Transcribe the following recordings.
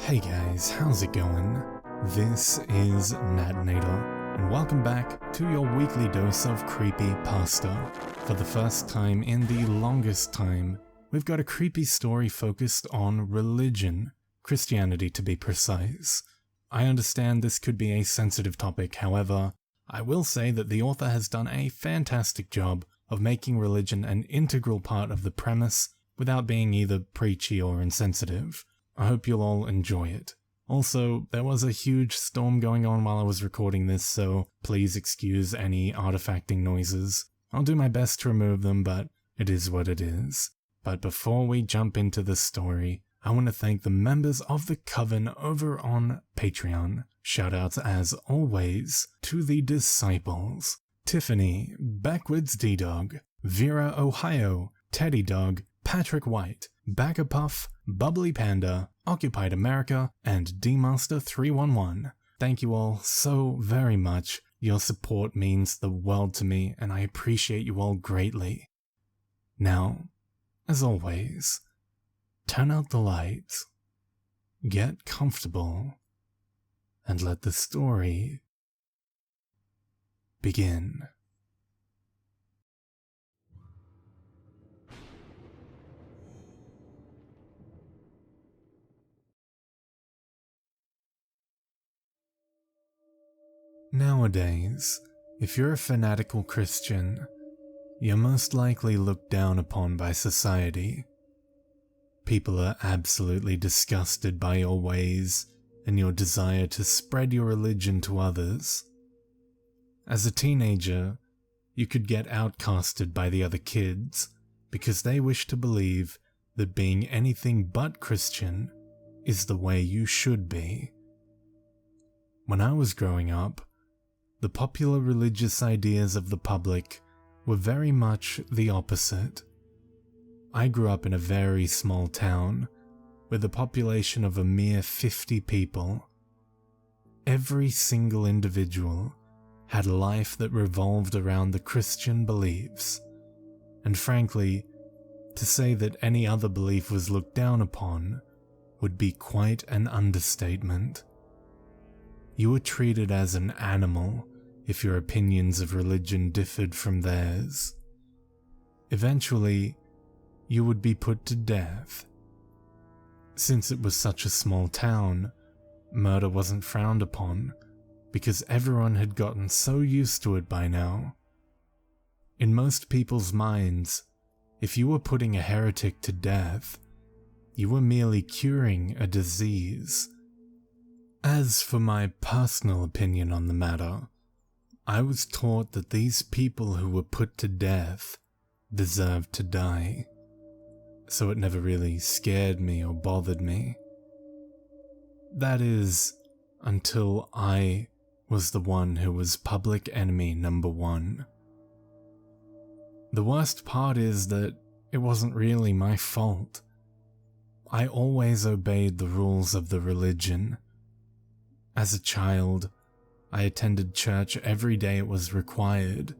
Hey guys, how's it going? This is Natnator, and welcome back to your weekly dose of creepy pasta. For the first time in the longest time, we've got a creepy story focused on religion, Christianity to be precise. I understand this could be a sensitive topic, however, I will say that the author has done a fantastic job of making religion an integral part of the premise without being either preachy or insensitive. I hope you'll all enjoy it. Also, there was a huge storm going on while I was recording this, so please excuse any artifacting noises. I'll do my best to remove them, but it is what it is. But before we jump into the story, I want to thank the members of the Coven over on Patreon. Shoutouts as always to the Disciples: Tiffany, Backwards D-Dog, Vera Ohio, Teddy Dog, Patrick White, Backerpuff, Bubbly Panda, Occupied America, and DMaster311. Thank you all so very much. Your support means the world to me, and I appreciate you all greatly. Now, as always, turn out the lights, get comfortable, and let the story begin. Nowadays, if you're a fanatical Christian, you're most likely looked down upon by society. People are absolutely disgusted by your ways and your desire to spread your religion to others. As a teenager, you could get outcasted by the other kids because they wish to believe that being anything but Christian is the way you should be. When I was growing up, the popular religious ideas of the public were very much the opposite. I grew up in a very small town with a population of a mere 50 people. Every single individual had a life that revolved around the Christian beliefs, and frankly, to say that any other belief was looked down upon would be quite an understatement. You were treated as an animal if your opinions of religion differed from theirs. Eventually, you would be put to death. Since it was such a small town, murder wasn't frowned upon because everyone had gotten so used to it by now. In most people's minds, if you were putting a heretic to death, you were merely curing a disease. As for my personal opinion on the matter, I was taught that these people who were put to death deserved to die, so it never really scared me or bothered me. That is, until I was the one who was public enemy number one. The worst part is that it wasn't really my fault. I always obeyed the rules of the religion. As a child, I attended church every day it was required,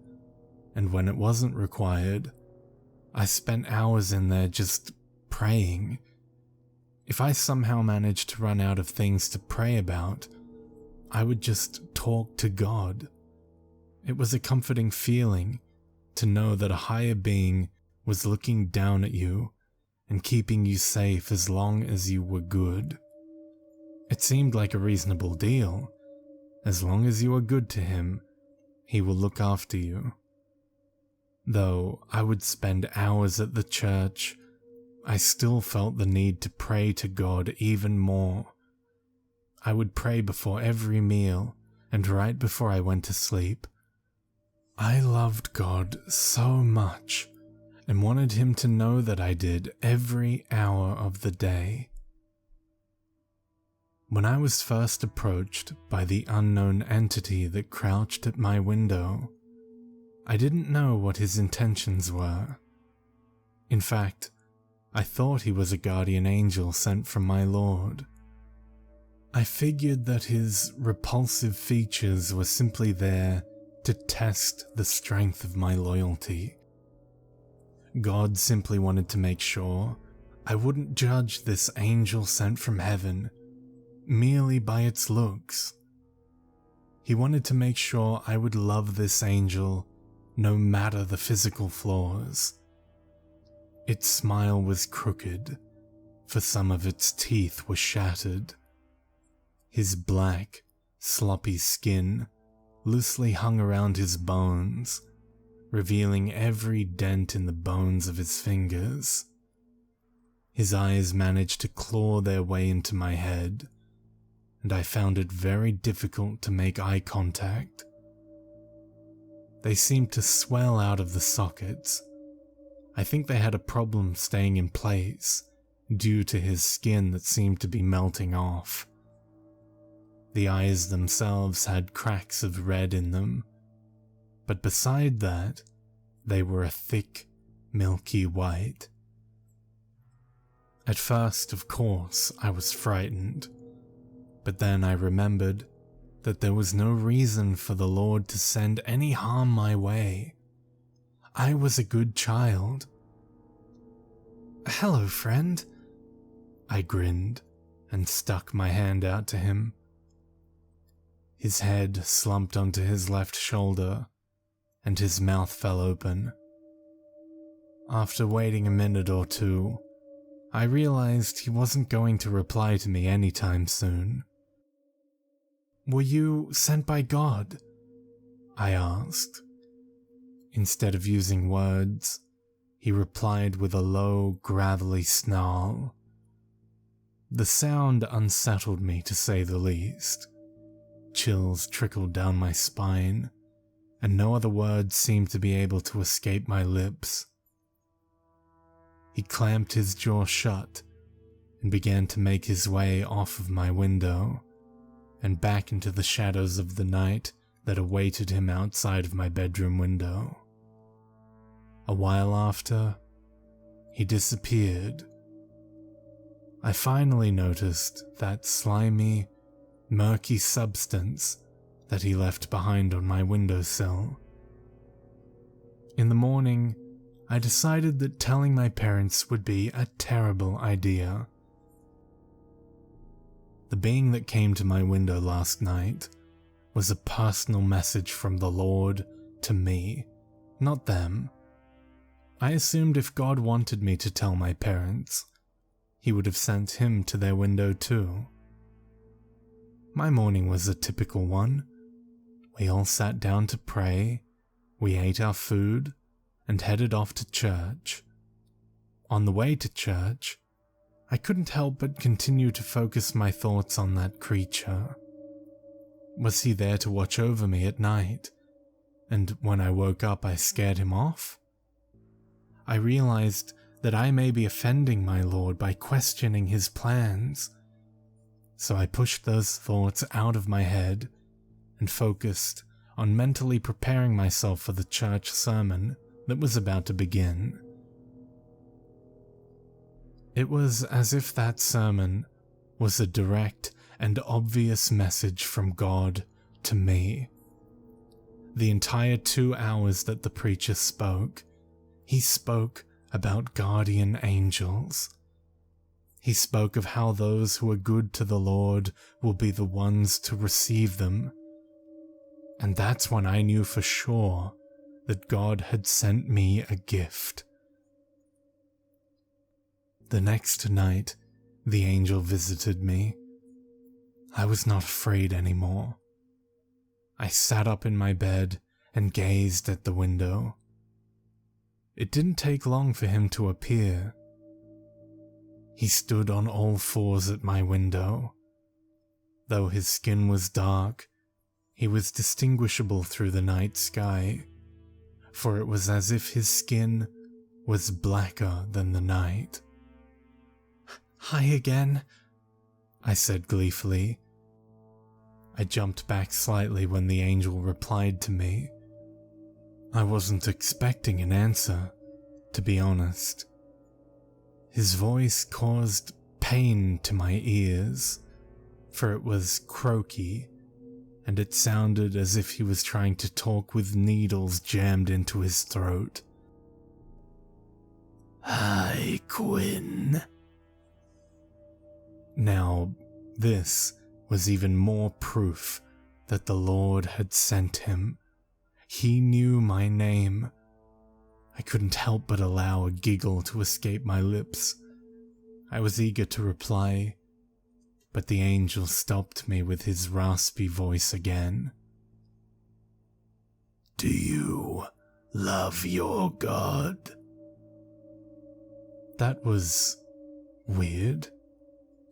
and when it wasn't required, I spent hours in there just praying. If I somehow managed to run out of things to pray about, I would just talk to God. It was a comforting feeling to know that a higher being was looking down at you and keeping you safe as long as you were good. It seemed like a reasonable deal. As long as you are good to him, he will look after you. Though I would spend hours at the church, I still felt the need to pray to God even more. I would pray before every meal and right before I went to sleep. I loved God so much and wanted him to know that I did every hour of the day. When I was first approached by the unknown entity that crouched at my window, I didn't know what his intentions were. In fact, I thought he was a guardian angel sent from my Lord. I figured that his repulsive features were simply there to test the strength of my loyalty. God simply wanted to make sure I wouldn't judge this angel sent from heaven merely by its looks. He wanted to make sure I would love this angel no matter the physical flaws. Its smile was crooked, for some of its teeth were shattered. His black, sloppy skin loosely hung around his bones, revealing every dent in the bones of his fingers. His eyes managed to claw their way into my head, and I found it very difficult to make eye contact. They seemed to swell out of the sockets. I think they had a problem staying in place due to his skin that seemed to be melting off. The eyes themselves had cracks of red in them, but beside that, they were a thick, milky white. At first, of course, I was frightened, but then I remembered that there was no reason for the Lord to send any harm my way. I was a good child. "Hello, friend," I grinned and stuck my hand out to him. His head slumped onto his left shoulder, and his mouth fell open. After waiting a minute or two, I realized he wasn't going to reply to me anytime soon. "Were you sent by God?" I asked. Instead of using words, he replied with a low, gravelly snarl. The sound unsettled me, to say the least. Chills trickled down my spine, and no other words seemed to be able to escape my lips. He clamped his jaw shut and began to make his way off of my window and back into the shadows of the night that awaited him outside of my bedroom window. A while after, he disappeared. I finally noticed that slimy, murky substance that he left behind on my windowsill. In the morning, I decided that telling my parents would be a terrible idea. The being that came to my window last night was a personal message from the Lord to me, not them. I assumed if God wanted me to tell my parents, he would have sent him to their window too. My morning was a typical one. We all sat down to pray, we ate our food, and headed off to church. On the way to church, I couldn't help but continue to focus my thoughts on that creature. Was he there to watch over me at night? And when I woke up, I scared him off? I realized that I may be offending my Lord by questioning his plans. So I pushed those thoughts out of my head and focused on mentally preparing myself for the church sermon that was about to begin. It was as if that sermon was a direct and obvious message from God to me. The entire 2 hours that the preacher spoke, he spoke about guardian angels. He spoke of how those who are good to the Lord will be the ones to receive them. And that's when I knew for sure that God had sent me a gift. The next night, the angel visited me. I was not afraid anymore. I sat up in my bed and gazed at the window. It didn't take long for him to appear. He stood on all fours at my window. Though his skin was dark, he was distinguishable through the night sky, for it was as if his skin was blacker than the night. "Hi again," I said gleefully. I jumped back slightly when the angel replied to me. I wasn't expecting an answer, to be honest. His voice caused pain to my ears, for it was croaky, and it sounded as if he was trying to talk with needles jammed into his throat. "Hi, Quinn." Now, This was even more proof that the Lord had sent him. He knew my name. I couldn't help but allow a giggle to escape my lips. I was eager to reply, but the angel stopped me with his raspy voice again. "Do you love your God?" That was weird.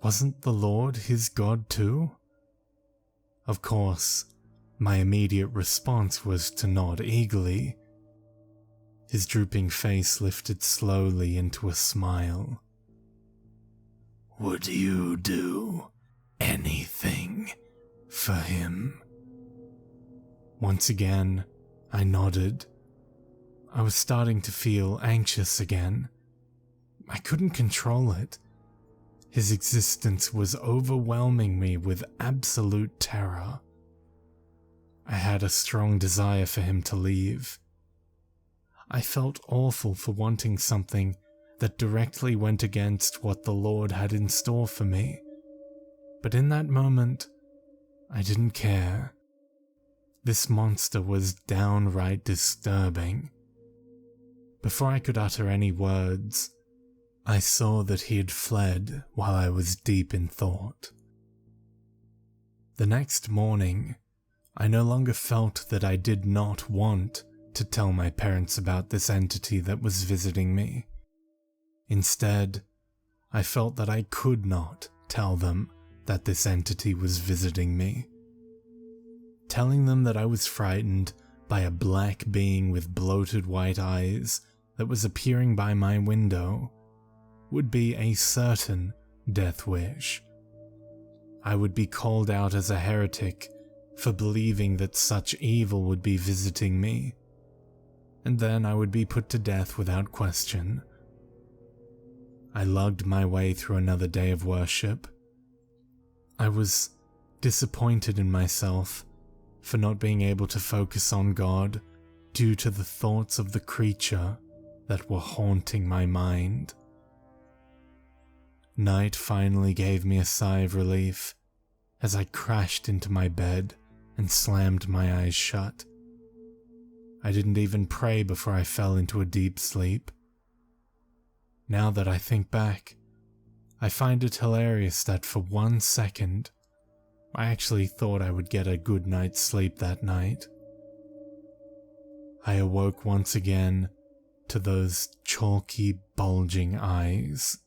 Wasn't the Lord his God too? Of course, my immediate response was to nod eagerly. His drooping face lifted slowly into a smile. "Would you do anything for him?" Once again, I nodded. I was starting to feel anxious again. I couldn't control it. His existence was overwhelming me with absolute terror. I had a strong desire for him to leave. I felt awful for wanting something that directly went against what the Lord had in store for me. But in that moment, I didn't care. This monster was downright disturbing. Before I could utter any words, I saw that he had fled while I was deep in thought. The next morning, I no longer felt that I did not want to tell my parents about this entity that was visiting me. Instead, I felt that I could not tell them that this entity was visiting me. Telling them that I was frightened by a black being with bloated white eyes that was appearing by my window would be a certain death wish. I would be called out as a heretic for believing that such evil would be visiting me, and then I would be put to death without question. I lugged my way through another day of worship. I was disappointed in myself for not being able to focus on God due to the thoughts of the creature that were haunting my mind. Night finally gave me a sigh of relief as I crashed into my bed and slammed my eyes shut. I didn't even pray before I fell into a deep sleep. Now that I think back, I find it hilarious that for 1 second, I actually thought I would get a good night's sleep that night. I awoke once again to those chalky, bulging eyes.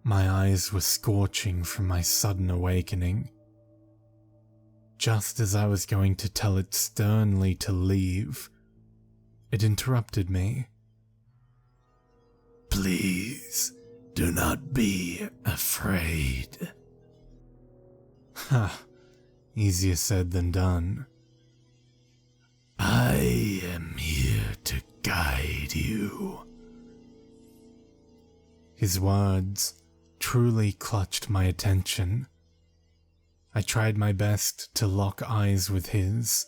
My eyes were scorching from my sudden awakening. Just as I was going to tell it sternly to leave, it interrupted me. "Please, do not be afraid." Ha, easier said than done. "I am here to guide you." His words truly clutched my attention. I tried my best to lock eyes with his.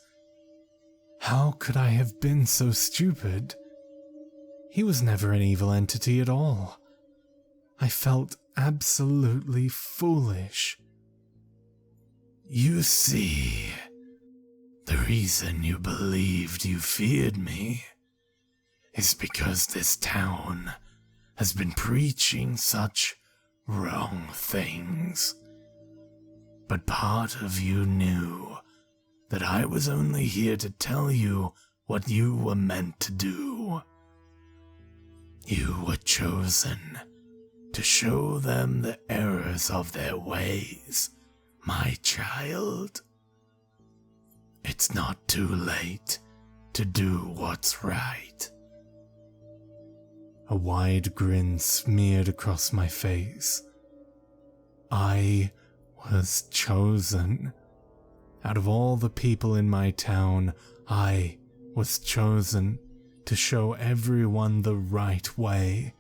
How could I have been so stupid? He was never an evil entity at all. I felt absolutely foolish. "You see, the reason you believed you feared me is because this town has been preaching such wrong things. But part of you knew that I was only here to tell you what you were meant to do. You were chosen to show them the errors of their ways, my child. It's not too late to do what's right." A wide grin smeared across my face. I was chosen. Out of all the people in my town, I was chosen to show everyone the right way.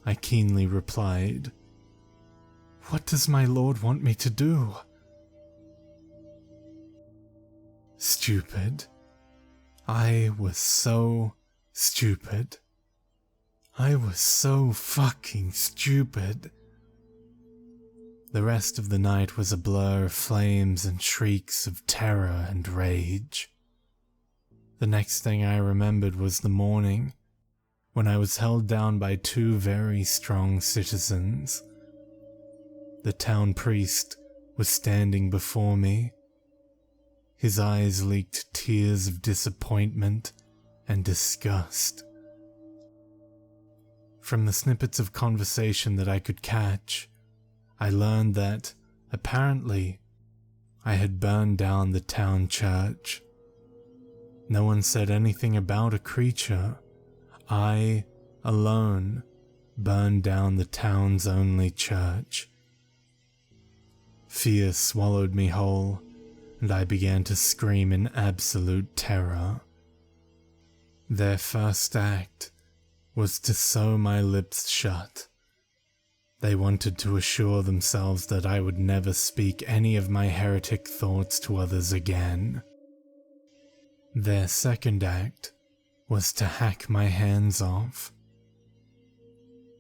I keenly replied, "What does my Lord want me to do?" Stupid. I was so stupid. I was so fucking stupid. The rest of the night was a blur of flames and shrieks of terror and rage. The next thing I remembered was the morning, when I was held down by two very strong citizens. The town priest was standing before me. His eyes leaked tears of disappointment and disgust. From the snippets of conversation that I could catch, I learned that, apparently, I had burned down the town church. No one said anything about a creature. I, alone, burned down the town's only church. Fear swallowed me whole, and I began to scream in absolute terror. Their first act was to sew my lips shut. They wanted to assure themselves that I would never speak any of my heretic thoughts to others again. Their second act was to hack my hands off.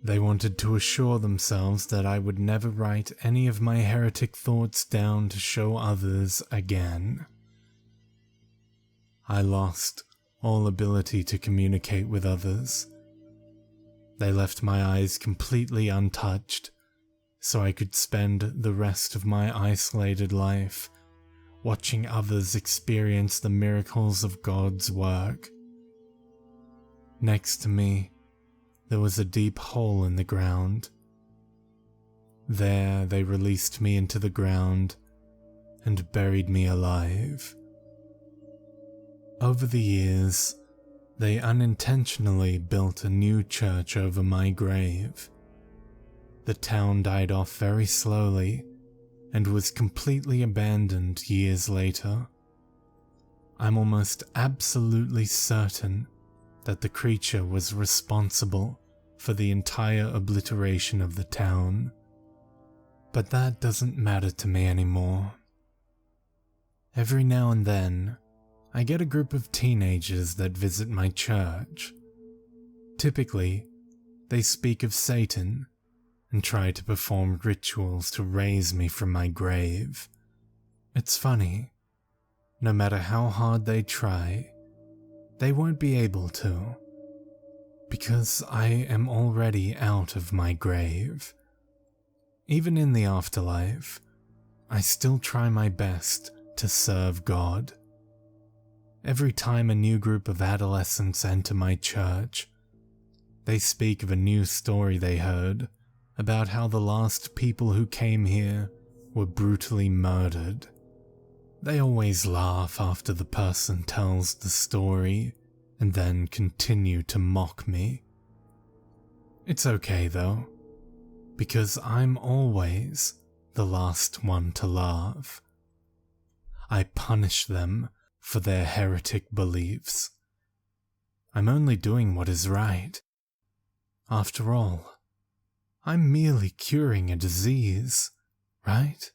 They wanted to assure themselves that I would never write any of my heretic thoughts down to show others again. I lost all ability to communicate with others. They left my eyes completely untouched, so I could spend the rest of my isolated life watching others experience the miracles of God's work. Next to me, there was a deep hole in the ground. There they released me into the ground and buried me alive. Over the years, they unintentionally built a new church over my grave. The town died off very slowly and was completely abandoned years later. I'm almost absolutely certain that the creature was responsible for the entire obliteration of the town. But that doesn't matter to me anymore. Every now and then, I get a group of teenagers that visit my church. Typically, they speak of Satan and try to perform rituals to raise me from my grave. It's funny. No matter how hard they try, they won't be able to, because I am already out of my grave. Even in the afterlife, I still try my best to serve God. Every time a new group of adolescents enter my church, they speak of a new story they heard about how the last people who came here were brutally murdered. They always laugh after the person tells the story and then continue to mock me. It's okay though, because I'm always the last one to laugh. I punish them for their heretic beliefs. I'm only doing what is right. After all, I'm merely curing a disease, right?